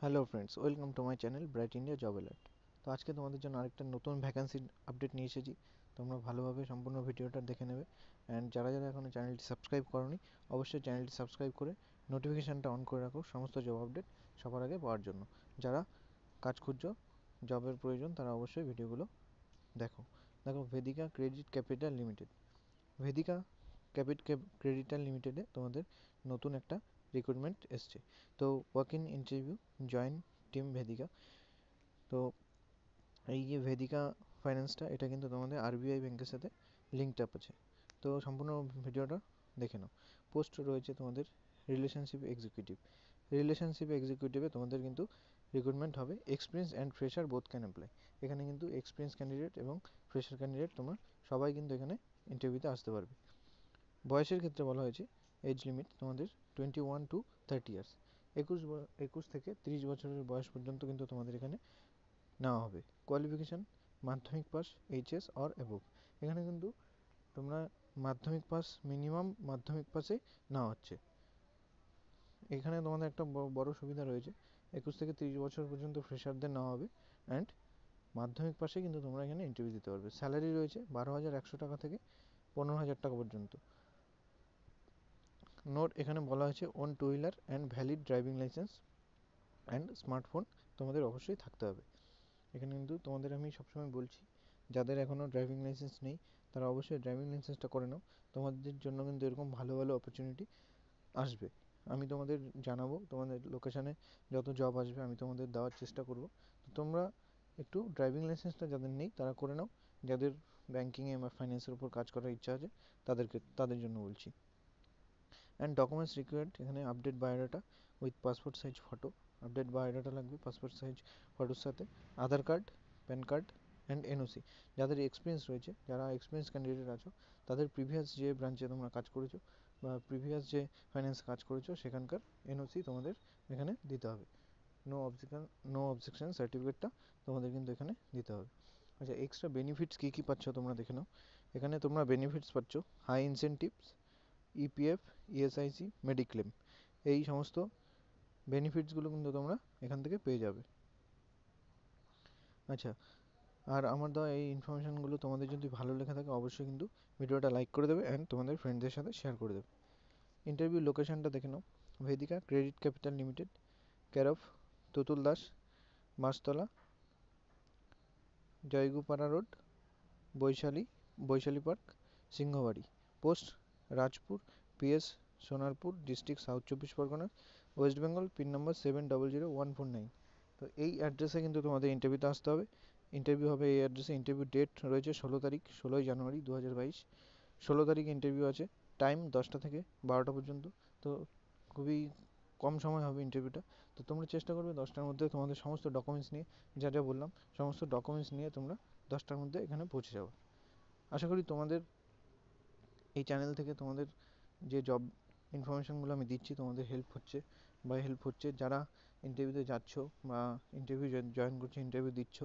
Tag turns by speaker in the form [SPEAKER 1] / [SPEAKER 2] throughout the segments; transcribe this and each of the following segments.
[SPEAKER 1] Hello friends, welcome to my channel bright India job alert. তো আজকে তোমাদের জন্য আরেকটা নতুন ভ্যাকান্সির আপডেট নিয়ে এসেছি। তোমরা ভালোভাবে সম্পূর্ণ ভিডিওটা দেখে নেবে। অ্যান্ড যারা যারা এখনও চ্যানেলটি সাবস্ক্রাইব করোনি, অবশ্যই চ্যানেলটি সাবস্ক্রাইব করে নোটিফিকেশানটা অন করে রাখো সমস্ত জব আপডেট সবার আগে পাওয়ার জন্য। যারা কাজ খুঁজছো, জবের প্রয়োজন, তারা অবশ্যই ভিডিওগুলো দেখো। Vedika credit capital limited, Vedika ক্রেডিটাল লিমিটেডে তোমাদের নতুন একটা রিক্রুটমেন্ট এসছে। তো walk in interview, join team Vedika. তো এই যে ভেদিকা ফাইন্যান্সটা, এটা কিন্তু তোমাদের আরবিআই ব্যাংকের সাথে লিঙ্কড আপ আছে। তো সম্পূর্ণ ভিডিওটা দেখে নাও। পোস্ট রয়েছে তোমাদের রিলেশনশিপ এক্সিকিউটিভে তোমাদের কিন্তু রিক্রুটমেন্ট হবে। Experience and fresher both can apply. এখানে কিন্তু এক্সপিরিয়েন্স ক্যান্ডিডেট এবং ফ্রেশার ক্যান্ডিডেট তোমরা সবাই কিন্তু এখানে ইন্টারভিউতে আসতে পারবে। বয়সের ক্ষেত্রে বলা হয়েছে এজ লিমিট তোমাদের 21 to 30 ইয়ার্স, 21 থেকে 30 বছরের বয়স পর্যন্ত কিন্তু তোমাদের এখানে নেওয়া হবে। কোয়ালিফিকেশান মাধ্যমিক পাস, এইচএস অর অ্যাবোভ। এখানে কিন্তু তোমরা মাধ্যমিক পাস, মিনিমাম মাধ্যমিক পাসে নেওয়া হচ্ছে। এখানে তোমাদের একটা বড় সুবিধা রয়েছে, 21 থেকে 30 বছর পর্যন্ত ফ্রেশারদের নেওয়া হবে অ্যান্ড মাধ্যমিক পাশে কিন্তু তোমরা এখানে ইন্টারভিউ দিতে পারবে। স্যালারি রয়েছে 12,100 টাকা থেকে 15,000 টাকা পর্যন্ত। নোট এখানে বলা হয়েছে own two wheeler and valid driving licence and smartphone তোমাদের অবশ্যই থাকতে হবে। এখানে কিন্তু তোমাদের আমি সবসময় বলছি, যাদের এখনও ড্রাইভিং লাইসেন্স নেই তারা অবশ্যই ড্রাইভিং লাইসেন্সটা করে নাও। তোমাদের জন্য কিন্তু এরকম ভালো ভালো অপরচুনিটি আসবে। আমি তোমাদের জানাবো, তোমাদের লোকেশানে যত জব আসবে আমি তোমাদের দেওয়ার চেষ্টা করব। তো তোমরা একটু ড্রাইভিং লাইসেন্সটা যাদের নেই তারা করে নাও। যাদের ব্যাঙ্কিংয়ে বা ফাইন্যান্সের উপর কাজ করার ইচ্ছা আছে তাদের জন্য বলছি। অ্যান্ড ডকুমেন্টস রিকোয়ার্ড, এখানে update biodata with passport size photo. Update biodata লাগবে পাসপোর্ট সাইজ ফটোর সাথে, Aadhaar card, PAN card and NOC. যাদের এক্সপিরিয়েন্স রয়েছে, যারা এক্সপিরিয়েন্স ক্যান্ডিডেট আছো, তাদের প্রিভিয়াস যে ব্রাঞ্চে তোমরা কাজ করেছো বা প্রিভিয়াস যে ফাইন্যান্স কাজ করেছো সেখানকার এনওসি তোমাদের এখানে দিতে হবে। নো অবজেকশন সার্টিফিকেটটা তোমাদের কিন্তু এখানে দিতে হবে। আচ্ছা, এক্সট্রা বেনিফিটস কী কী পাচ্ছ তোমরা দেখে নাও। এখানে তোমরা বেনিফিটস পাচ্ছ হাই ইনসেনটিভস, ইপিএফ, ইএসআইসি, মেডিক্লেম। এই সমস্ত বেনিফিটসগুলো কিন্তু তোমরা এখান থেকে পেয়ে যাবে। আচ্ছা, আর আমার দেওয়া এই ইনফরমেশানগুলো তোমাদের যদি ভালো লেগে থাকে অবশ্যই কিন্তু ভিডিওটা লাইক করে দেবে অ্যান্ড তোমাদের ফ্রেন্ডদের সাথে শেয়ার করে দেবে। ইন্টারভিউ লোকেশানটা দেখে নাও। Vedika credit capital limited, care of Tutul Das, Mastala, Joygupara road, Baishali park, Singhabari. Post Rajpur, PS Sonarpur, district south 24 Pargana, west Bengal, pin number 700149। তো এই অ্যাড্রেসে কিন্তু তোমাদের ইন্টারভিউতে আসতে হবে। ইন্টারভিউ হবে এই অ্যাড্রেসে। ইন্টারভিউ ডেট রয়েছে 16 জানুয়ারি 2022। 16 তারিখ ইন্টারভিউ আছে। টাইম 10টা থেকে 12টা পর্যন্ত। তো খুবই কম সময় হবে ইন্টারভিউটা। তো তোমরা চেষ্টা করবে 10টার মধ্যে তোমাদের সমস্ত ডকুমেন্টস নিয়ে, যা যা বললাম সমস্ত ডকুমেন্টস নিয়ে তোমরা 10টার মধ্যে এখানে পৌঁছে যাবে। আশা করি তোমাদের এই চ্যানেল থেকে তোমাদের যে জব ইনফরমেশানগুলো আমি দিচ্ছি তোমাদের হেল্প হচ্ছে। যারা ইন্টারভিউতে যাচ্ছ বা ইন্টারভিউ জয়েন করছো, ইন্টারভিউ দিচ্ছ,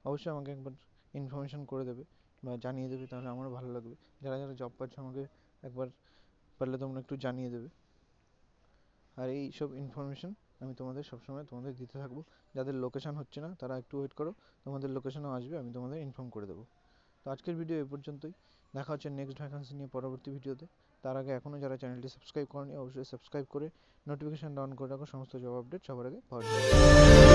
[SPEAKER 1] অবশ্যই আমাকে একবার ইনফরমেশান করে দেবে বা জানিয়ে দেবে, তাহলে আমারও ভালো লাগবে। যারা যারা জব পাচ্ছ আমাকে একবার পারলে তোমরা একটু জানিয়ে দেবে। আর এই সব ইনফরমেশান আমি তোমাদের সবসময় তোমাদের দিতে থাকবো। যাদের লোকেশান হচ্ছে না তারা একটু ওয়েট করো, তোমাদের লোকেশানও আসবে, আমি তোমাদের ইনফর্ম করে দেবো। তো আজকের ভিডিও এ পর্যন্তই। দেখা হচ্ছে নেক্সট ভ্যাকান্সি নিয়ে পরবর্তী ভিডিওতে। তার আগে এখনও যারা চ্যানেলটি সাবস্ক্রাইব করনি অবশ্যই সাবস্ক্রাইব করে নোটিফিকেশান অন করে রাখো সমস্ত জব আপডেট সবার আগে পাওয়ার জন্য।